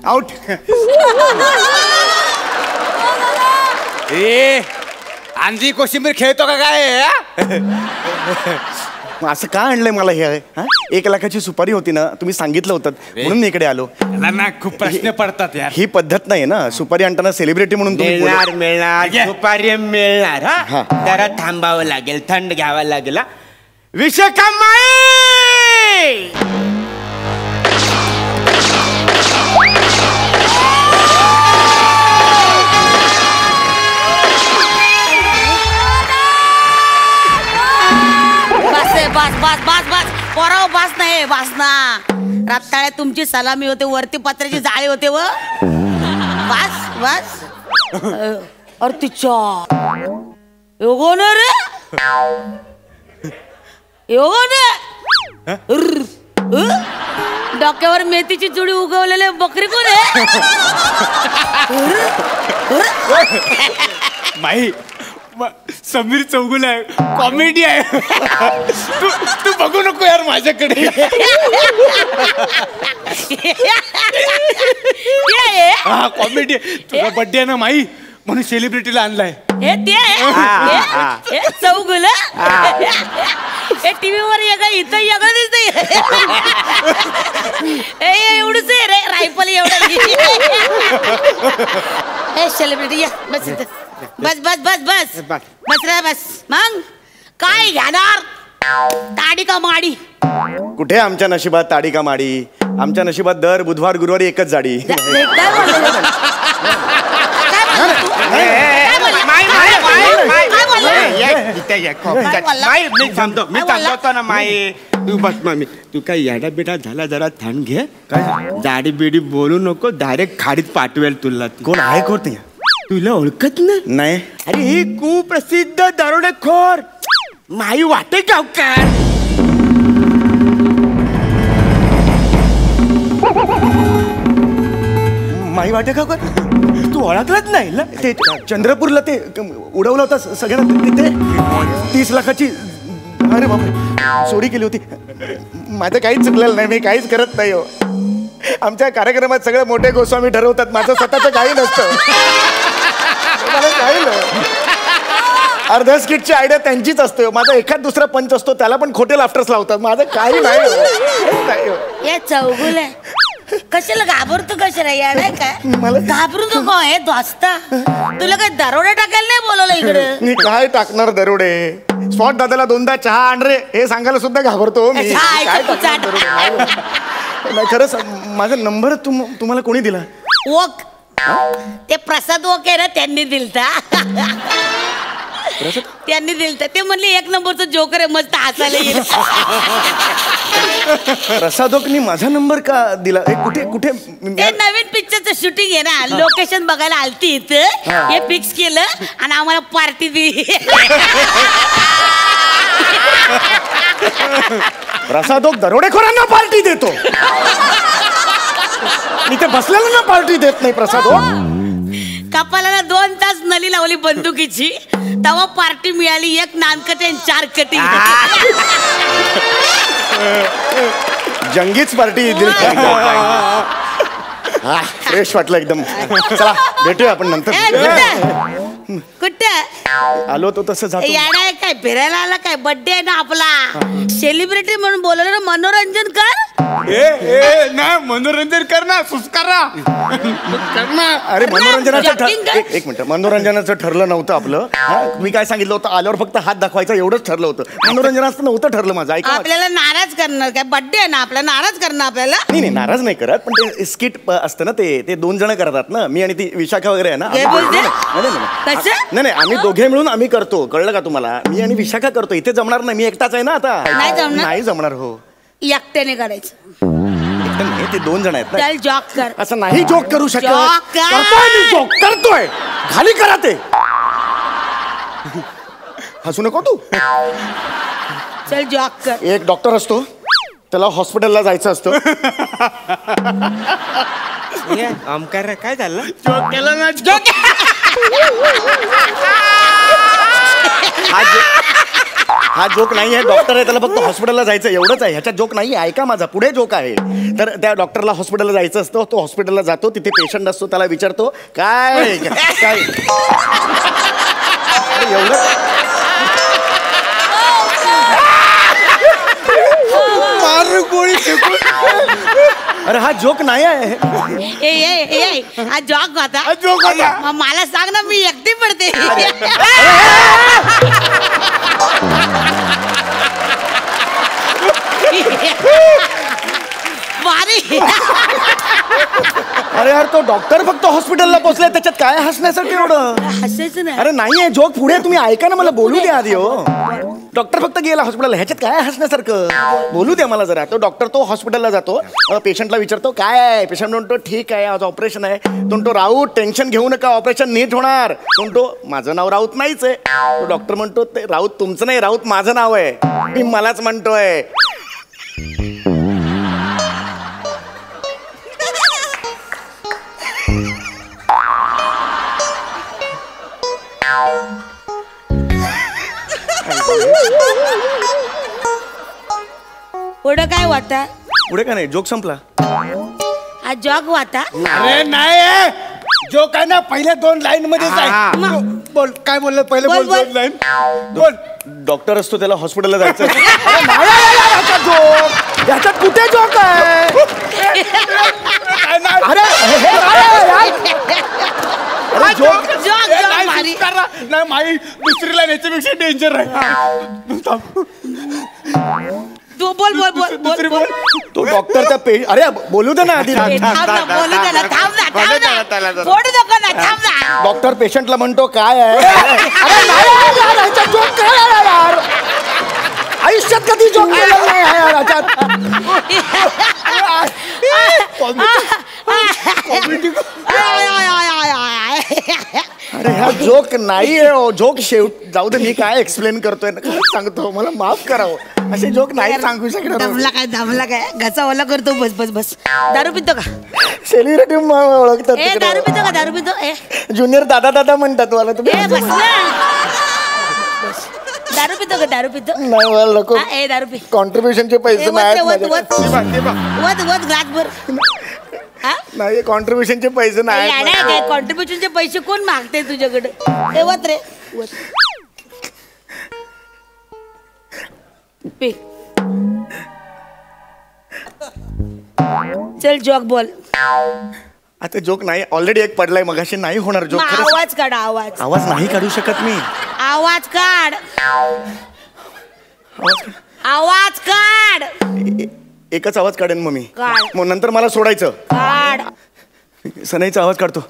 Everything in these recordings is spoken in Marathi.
आउट. ए अंजी कोशिंबीर खेळतो का काय? असं का आणलंय मला हे? 1 लाखाची सुपारी होती ना, तुम्ही सांगितलं होतं म्हणून मी इकडे आलो. ना खूप प्रश्न पडतात यार. ही पद्धत नाही ना, सुपारी आणताना सेलिब्रिटी म्हणून तुम्ही मिळणार सुपारी मिळणार. हा जरा थांबावं लागेल, थंड घ्यावं लागेल. विशाखामाई बस बस बस बस पोराव बस नाही बस ना. रताळ्यात तुमची सलामी होते, वरती पत्र्याची जाळी होते व बस बस. अरे तिच्या योगो न रे योगो न डोक्यावर मेथीची जुडी उगवलेले बकरी कोण आहे? माही समीर चौगुले आहे, कॉमेडी आहे. तू बघू नको यार माझ्याकडे. हा कॉमेडी. तुझा बर्थडे आहे ना माही, म्हणून सेलिब्रिटीला आणलाय. हे ते चौगुल हे टीव्ही वर येगळं इथं येगळं दिसतंय. एवढंच आहे रे रायफल एवढं. हे सेलिब्रिटी या बस बस बस बस बस बस रे बस. मग काय घेणार? ताडी का माडी? कुठे आमच्या नशिबात ताडी का माडी? आमच्या नशिबात दर बुधवार गुरुवारी एकच जाडी. मी सांगतो ना माई, तू बस मामी. तू काय याडा बिडा झाला, जरा थंड घे. काय जाडी बिडी बोलू नको, डायरेक्ट खाडीत पाठवेल तुला. कोण आहे कोण? तुला ओळखत नाही? अरे ही कुप्रसिद्ध दरोडेखोर माई वाटेगावकर. माई वाटेगावकर तू ओळखलंच नाही ना? ते चंद्रपूरला ते उडवलं होता सगळ्यांना तिथे 30 लाखाची. अरे बापरे, चोरी केली होती. माझं काहीच चुकलेलं नाही, मी काहीच करत नाही हो. आमच्या कार्यक्रमात सगळे मोठे गोस्वामी ठरवतात, माझं स्वतःचं काही नसतं. मला काही नाही. अर्ध स्किटची आयडिया त्यांचीच असते. माझा एखाद दुसरा पंच असतो, त्याला पण खोटे लाफ्टर्स लावतात. माझं काही नाही. चौगुल कशाला घाबरतो? कशाला यार काय घाबरू नको. हे दोस्ता तुला काय दरोडे टाकायला नाही बोलवलं इकडे? मी काय टाकणार दरोडे? स्पॉट दादाला 2दा चहा आण रे हे सांगायला सुद्धा घाबरतो मी. खरंच माझा नंबर तुम्हाला कोणी दिला? ओक ते प्रसाद ओक आहे ना, त्यांनी दिलता. त्यांनी दिलता. ते म्हणले 1 नंबरचं जोकर आहे, मस्त हसायला येईल. प्रसादोकनी माझा नंबर का दिला? कुठे कुठे? ते नवीन पिक्चरचं शूटिंग आहे ना, लोकेशन बघायला आलती इथं. हे फिक्स केलं आणि आम्हाला पार्टी दिली. प्रसादोक दरोडेखोरांना पार्टी देतो. मी ते बसलेला पार्टी देत नाही. प्रसादोक कपालाला 2 तास नली लावली बंदुकीची, तेव्हा पार्टी मिळाली 1 नानकटी आणि 4 कटी. जंगीच पार्टी दिली. फ्रेश वाटलं एकदम. चला भेटूया आपण नंतर. कुठं आलो तो तसं जातो. याडा काय फिरायला आला काय? बर्थडे आहे ना आपला, सेलिब्रिटी म्हणून बोलवलं ना. मनोरंजन कर. ना मनोरंजन कर ना, सुस्कारा. अरे मनोरंजनाचं एक मिनिट, मनोरंजनाचं ठरलं नव्हतं आपलं. मी काय सांगितलं होतं, आल्यावर फक्त हात दाखवायचा एवढंच ठरलं होतं. मनोरंजनाचं नव्हतं ठरलं माझं. ऐका, आपल्याला नाराज करणार काय? बर्थडे आहे ना आपला, नाराज करणार आपल्याला? नाही नाराज नाही करत, पण ते स्किट असतं ना, ते 2 जण करतात ना, मी आणि ती विशाखा वगैरे आहे ना. नाही आम्ही दोघे मिळून आम्ही करतो. कळलं का तुम्हाला? मी आणि विशाखा करतो. इथे जमणार नाही, मी एकटाच आहे ना आता. नाही जमणार. हो एकट्याने करायचं. नाही, ते 2 जण आहेत ना. चल जॉक कर. असं नाही जॉक करू शकत. जॉक करतोय. खाली करा ते. हसू नको तू. चल जॉक कर. एक डॉक्टर असतो, त्याला हॉस्पिटलला जायचं असतं. ओमकार काय झालं? जोक केलं ना, जोक. हा जोक नाही आहे. डॉक्टर आहे, त्याला फक्त हॉस्पिटलला जायचं एवढंच आहे. ह्याच्यात जोक नाही आहे. ऐका माझा, पुढे जोक आहे. तर त्या डॉक्टरला हॉस्पिटलला जायचं असतं. तो हॉस्पिटलला जातो, तिथे पेशंट असतो, त्याला विचारतो काय काय एवढं. गोळी फेकून. अरे हा जोक नाही आहे. हा जॉक होता. जोक होता. मग मला सांग ना, मी एकटी पडते. अरे यार, तो डॉक्टर फक्त हॉस्पिटलला पोहोचलाय, त्याच्यात काय हसण्यासाठी एवढं? हसायचं नाही. अरे नाही जोक पुढे, तुम्ही ऐका ना, मला बोलू द्या आधी. हो, डॉक्टर फक्त गेला हॉस्पिटलला, ह्याच्यात काय हसण्यासारखं? बोलू द्या मला जरा. तो डॉक्टर तो हॉस्पिटलला जातो, पेशंटला विचारतो काय आहे. पेशंट म्हणतो ठीक आहे, आज ऑपरेशन आहे. तो राऊत टेन्शन घेऊ नका, ऑपरेशन नीट होणार. तो माझं नाव राऊत नाहीच आहे. तो डॉक्टर म्हणतो ते राऊत तुमचं नाही, राऊत माझं नाव आहे, मी मलाच म्हणतोय. पुढं काय होता? पुढे का नाही, जोक संपला. हा जॉक होता. अरे नाही, जो काय ना पहिल्या 2 लाईन मध्येच आहे. बोल काय बोललं पहिले, बोल, बोल 2 लाईन बोल. डॉक्टर असतो, त्याला हॉस्पिटलला जायचं. ह्याच्यात कुठे जोक आहे? अरे जॉक मारी. नाही माई, दुसरी लाईन याच्यापेक्षा डेंजर आहे. तू बोल बोल बोल दुसरी बोल. तो डॉक्टर त्या अरे बोलू दे ना आधी. थांब ना, बोलू दे ना, थांब ना, फोडू नको ना, थांब ना. डॉक्टर पेशंटला म्हणतो काय आहे. अरे नाही यार, ह्याच्यात जोक काय आहे यार? आयुष्यात कधी जोक केलेला नाही यार ह्याच्यात. अरे हा जोक नाही आहे. जोक शेवट जाऊ दे, मी काय एक्सप्लेन करतोय ना, काय सांगतो, मला माफ करावं. असे जोक नाही सांगू शकणार. दमला काय घसा ओला करतो. बस बस बस. दारू पितो का? सेलिब्रिटी ओळखतात ए दारू पितो का? दारू पितो. ए ज्युनियर दादा दादा म्हणतात मला. तुम्ही बस ना. दारू पितो का? दारू पितो. नाही मला नको. ए दारू पी. कॉन्ट्रीब्युशनचे पैसे नाही. वत ग्लास भर. नाही कॉन्ट्रीब्युशनचे पैसे नाही. काय कॉन्ट्रीब्युशनचे पैसे कोण मागते तुझ्याकडे? ए वत रे वत. पी. चल जॉक बोल. आता जोक नाही, ऑलरेडी एक पडलाय मगाशी, नाही होणार जोक. आवाज काढ. आवाज नाही काढू शकत मी. आवाज काढ. आवाज काढ. एकच आवाज काढेन मग मी. काढ. मग नंतर मला सोडायचं. काढ. सनईचा आवाज काढतो.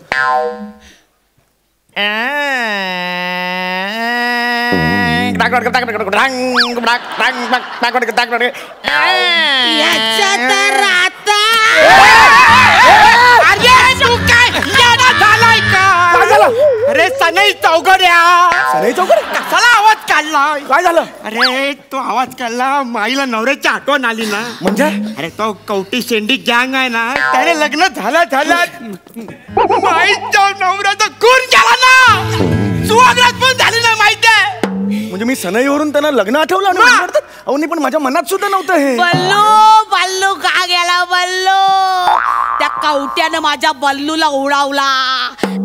याच्या तर आता अरे सनई चौघड्या, सनई चौकडे कशाला आवाज काढला? काय झालं? अरे तो आवाज काढला, माईला नवऱ्याची आठवण आली ना. म्हणजे अरे तो कवटी शेंडी गँग आहे ना, त्याने लग्न झालं माईच्या नवऱ्याचा खून केला ना, सुहागरात पण झाली ना माहितीये. म्हणजे मी सनईवरून त्यांना लग्न आठवलं आणि म्हणतात, अहो नाही पण माझ्या मनात सुद्धा नव्हतं हे. बल्लू बल्लू का गेला? बल्लू त्या कवट्यानं माझ्या बल्लूला उडावला.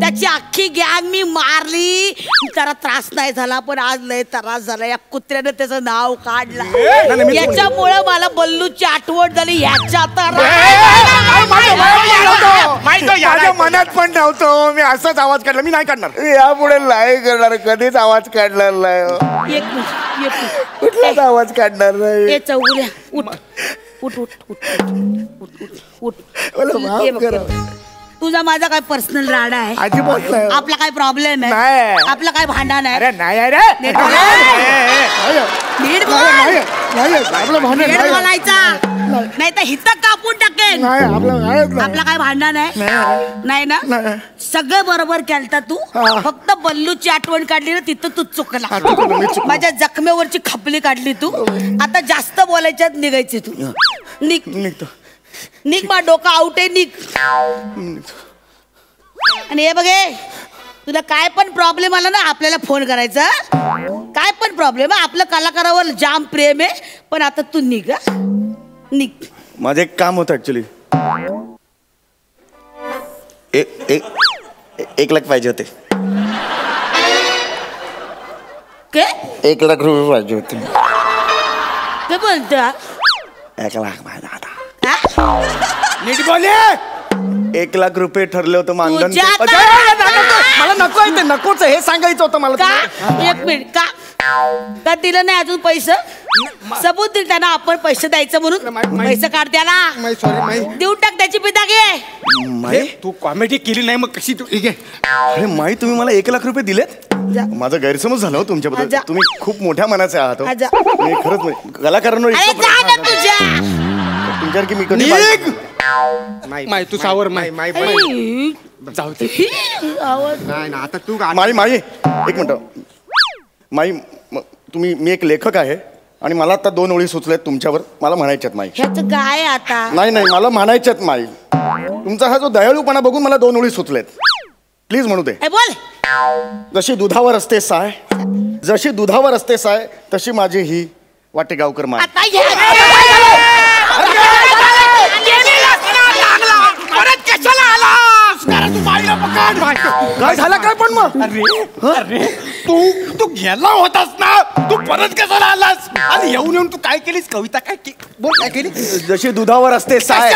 त्याची अख्खी गँग मी मारली. जरा त्रास नाही झाला, पण आज लय त्रास झाला. या कुत्र्यानं त्याचं नाव काढलं. याच्यामुळे मला बल्लूची आठवण झाली. ह्याच्या तर माझ्या मनात पण नव्हतं. मी असाच आवाज काढला. मी नाही काढणार यापुढे. नाही करणार कधीच आवाज काढणार नाही. एक मिनिट कुठलाच आवाज काढणार नाही. ए चौगुल्या उठ उठ उठ उठ उठ उठ मला माफ करा. तुझा माझा काय पर्सनल राडा आहे? अजिबात नाही. आपला काय प्रॉब्लेम आहे? नाही. आपला काय भांडण आहे? अरे नाही अरे नीट बोल. नीट बोल. नीट बोलायचा नाही तर हित कापून टाकेन. आपला काय भांडण आहे? नाही ना. सगळं बरोबर केलता तू. फक्त बल्लूची आठवण काढली ना, तिथं तू चुकला. माझ्या जखमेवरची खपली काढली तू. आता जास्त बोलायच्यात निघायची तू. निघ निघ. मा डोकं आउट आहे. निघ. आणि हे बघे, तुला काय पण प्रॉब्लेम आला ना, आपल्याला फोन करायचा. काय पण प्रॉब्लेम आहे, आपलं कलाकारावर जाम प्रेम आहे. पण आता तू निघ निघ. माझं एक काम होतं ऍक्च्युली. 1 लाख पाहिजे होते. काय 1 लाख रुपये पाहिजे होते. काय बोलता? 1 लाख माझा आता. नीट बोले. 1 लाख रुपये ठरले होतं मानधन. तुझ्या आता- मला नको आहे ते, नकोच आहे. हे सांगायचं होतं मला. का 1 मिनिट का दिलं नाही अजून पैसे? सबूत दिल त्यांना आपण पैसे द्यायचं म्हणून. पैसे काढ त्याला. सॉरी देऊन टाक त्याची पिता घे. माई तू कॉमेडी केली नाही मग कशी तू अरे माई, तुम्ही मला 1 लाख रुपये दिलेत. जा. माझा गैरसमज झाला हो तुमच्याबद्दल. जा. तुम्ही खूप मोठ्या मनाचे आहात हो. जा. मी खरंच नाही. कलाकारांवर अरे इतकं जा ना प्रेम आहे. तुझ्या. तुमच्यासारखी मी कधी माय तू सावर माय आई, जाऊ दे. आवाज. नाही ना आता तू माई 1 मिनिट. माई मी एक लेखक आहे आणि मला आता 2 ओळी सुचल्यात तुमच्यावर. मला म्हणायच्यात माई. ह्याचं काय आता? नाही मला म्हणायच्यात माई. तुमचा हा जो दयाळूपणा बघून मला 2 ओळी सुचलेत. प्लीज म्हणू दे. ए, बोल. जशी दुधावर असते साय, जशी दुधावर असते साय, तशी माझी ही वाटेगावकर माय. आता ये. परत कशाला आलास? तू बाईला पकड. काय झालं काय पण मग? अरे तू गेला होतास ना, तू परत कशाला आलास? आणि येऊन तू काय केलीस? कविता काय बोल, काय केली? जशी दुधावर असते साय.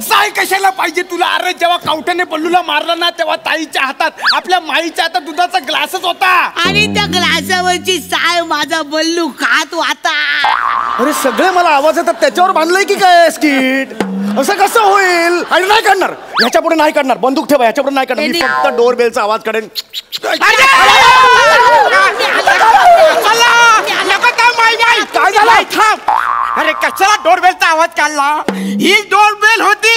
साय कशाला पाहिजे तुला? अरे जेव्हा कवठ्याने पल्लूला मारला ना, तेव्हा ताईच्या हातात, आपल्या माईच्या हातात दुधाचा ग्लासच होता. आणि त्या ग्लासावरची साय माझा बल्लू खात आता. अरे सगळे मला आवाज येतात, त्याच्यावर बांधलंय की काय स्किट? असं कसं होईल? आणि नाही काढणार, ह्याच्या पुढे नाही काढणार. बंदूक ठेवा, ह्याच्या पुढे नाही काढणार. मी फक्त डोर बेलचा आवाज काढेन. काय झालं? थांब. अरे कशाला डोरबेलचा आवाज काढला? ही डोरबेल होती